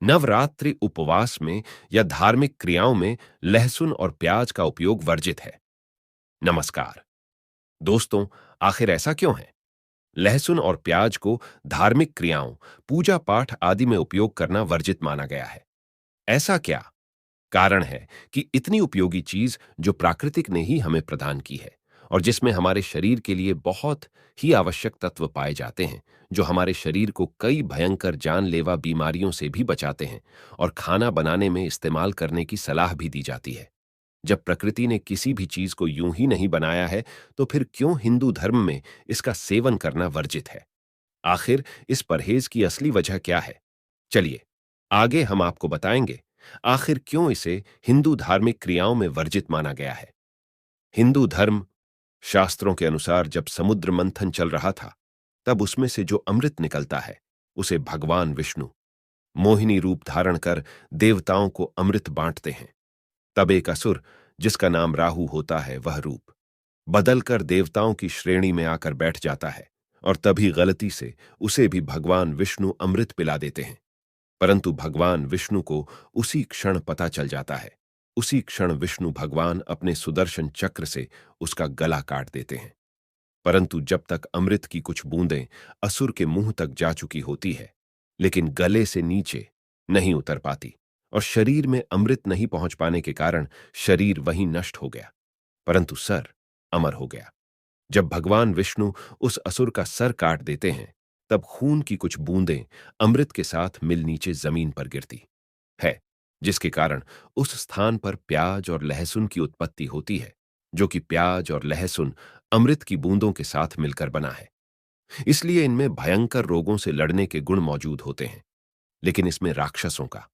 नवरात्रि उपवास में या धार्मिक क्रियाओं में लहसुन और प्याज का उपयोग वर्जित है। नमस्कार दोस्तों, आखिर ऐसा क्यों है? लहसुन और प्याज को धार्मिक क्रियाओं, पूजा पाठ आदि में उपयोग करना वर्जित माना गया है। ऐसा क्या कारण है कि इतनी उपयोगी चीज जो प्राकृतिक ने ही हमें प्रदान की है और जिसमें हमारे शरीर के लिए बहुत ही आवश्यक तत्व पाए जाते हैं, जो हमारे शरीर को कई भयंकर जानलेवा बीमारियों से भी बचाते हैं और खाना बनाने में इस्तेमाल करने की सलाह भी दी जाती है। जब प्रकृति ने किसी भी चीज को यूं ही नहीं बनाया है, तो फिर क्यों हिंदू धर्म में इसका सेवन करना वर्जित है? आखिर इस परहेज की असली वजह क्या है? चलिए, आगे हम आपको बताएंगे आखिर क्यों इसे हिंदू धार्मिक क्रियाओं में वर्जित माना गया है। हिंदू धर्म शास्त्रों के अनुसार जब समुद्र मंथन चल रहा था, तब उसमें से जो अमृत निकलता है, उसे भगवान विष्णु मोहिनी रूप धारण कर देवताओं को अमृत बांटते हैं। तब एक असुर, जिसका नाम राहु होता है, वह रूप बदलकर देवताओं की श्रेणी में आकर बैठ जाता है और तभी गलती से उसे भी भगवान विष्णु अमृत पिला देते हैं। परंतु भगवान विष्णु को उसी क्षण पता चल जाता है। उसी क्षण विष्णु भगवान अपने सुदर्शन चक्र से उसका गला काट देते हैं। परंतु जब तक अमृत की कुछ बूंदें असुर के मुंह तक जा चुकी होती है, लेकिन गले से नीचे नहीं उतर पाती और शरीर में अमृत नहीं पहुंच पाने के कारण शरीर वहीं नष्ट हो गया, परंतु सर अमर हो गया। जब भगवान विष्णु उस असुर का सर काट देते हैं, तब खून की कुछ बूंदें अमृत के साथ मिल नीचे जमीन पर गिरती है, जिसके कारण उस स्थान पर प्याज और लहसुन की उत्पत्ति होती है, जो कि प्याज और लहसुन अमृत की बूंदों के साथ मिलकर बना है। इसलिए इनमें भयंकर रोगों से लड़ने के गुण मौजूद होते हैं, लेकिन इसमें राक्षसों का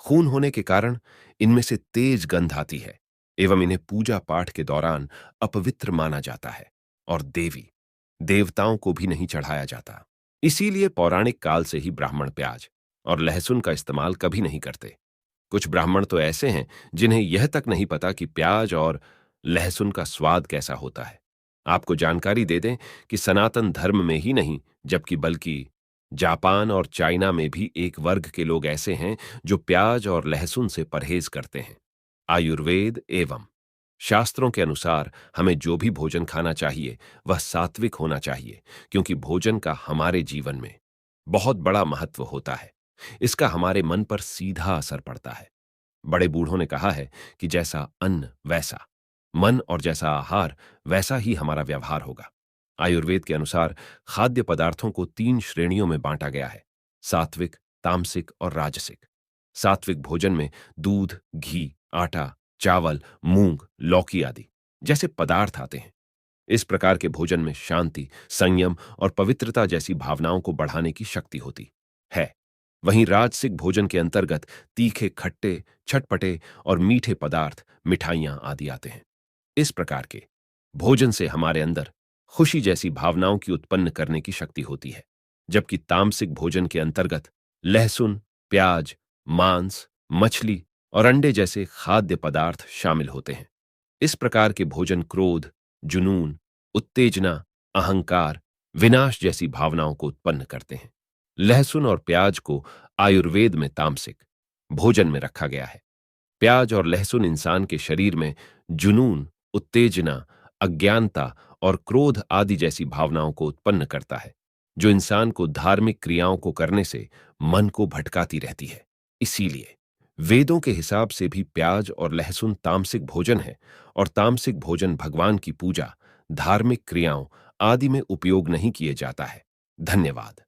खून होने के कारण इनमें से तेज गंध आती है एवं इन्हें पूजा पाठ के दौरान अपवित्र माना जाता है और देवी देवताओं को भी नहीं चढ़ाया जाता। इसीलिए पौराणिक काल से ही ब्राह्मण प्याज और लहसुन का इस्तेमाल कभी नहीं करते। कुछ ब्राह्मण तो ऐसे हैं जिन्हें यह तक नहीं पता कि प्याज और लहसुन का स्वाद कैसा होता है। आपको जानकारी दे दें कि सनातन धर्म में ही नहीं, जबकि बल्कि जापान और चाइना में भी एक वर्ग के लोग ऐसे हैं जो प्याज और लहसुन से परहेज करते हैं। आयुर्वेद एवं शास्त्रों के अनुसार हमें जो भी भोजन खाना चाहिए वह सात्विक होना चाहिए, क्योंकि भोजन का हमारे जीवन में बहुत बड़ा महत्व होता है। इसका हमारे मन पर सीधा असर पड़ता है। बड़े बूढ़ों ने कहा है कि जैसा अन्न वैसा मन और जैसा आहार वैसा ही हमारा व्यवहार होगा। आयुर्वेद के अनुसार खाद्य पदार्थों को 3 श्रेणियों में बांटा गया है: सात्विक, तामसिक और राजसिक। सात्विक भोजन में दूध, घी, आटा, चावल, मूंग, लौकी आदि जैसे पदार्थ आते हैं। इस प्रकार के भोजन में शांति, संयम और पवित्रता जैसी भावनाओं को बढ़ाने की शक्ति होती है। वहीं राजसिक भोजन के अंतर्गत तीखे, खट्टे, चटपटे और मीठे पदार्थ, मिठाइयां आदि आते हैं। इस प्रकार के भोजन से हमारे अंदर खुशी जैसी भावनाओं की उत्पन्न करने की शक्ति होती है, जबकि तामसिक भोजन के अंतर्गत लहसुन, प्याज, मांस, मछली और अंडे जैसे खाद्य पदार्थ शामिल होते हैं। इस प्रकार के भोजन क्रोध, जुनून, उत्तेजना, अहंकार, विनाश जैसी भावनाओं को उत्पन्न करते हैं। लहसुन और प्याज को आयुर्वेद में तामसिक भोजन में रखा गया है। प्याज और लहसुन इंसान के शरीर में जुनून, उत्तेजना, अज्ञानता और क्रोध आदि जैसी भावनाओं को उत्पन्न करता है, जो इंसान को धार्मिक क्रियाओं को करने से मन को भटकाती रहती है। इसीलिए वेदों के हिसाब से भी प्याज और लहसुन तामसिक भोजन है और तामसिक भोजन भगवान की पूजा, धार्मिक क्रियाओं आदि में उपयोग नहीं किए जाता है। धन्यवाद।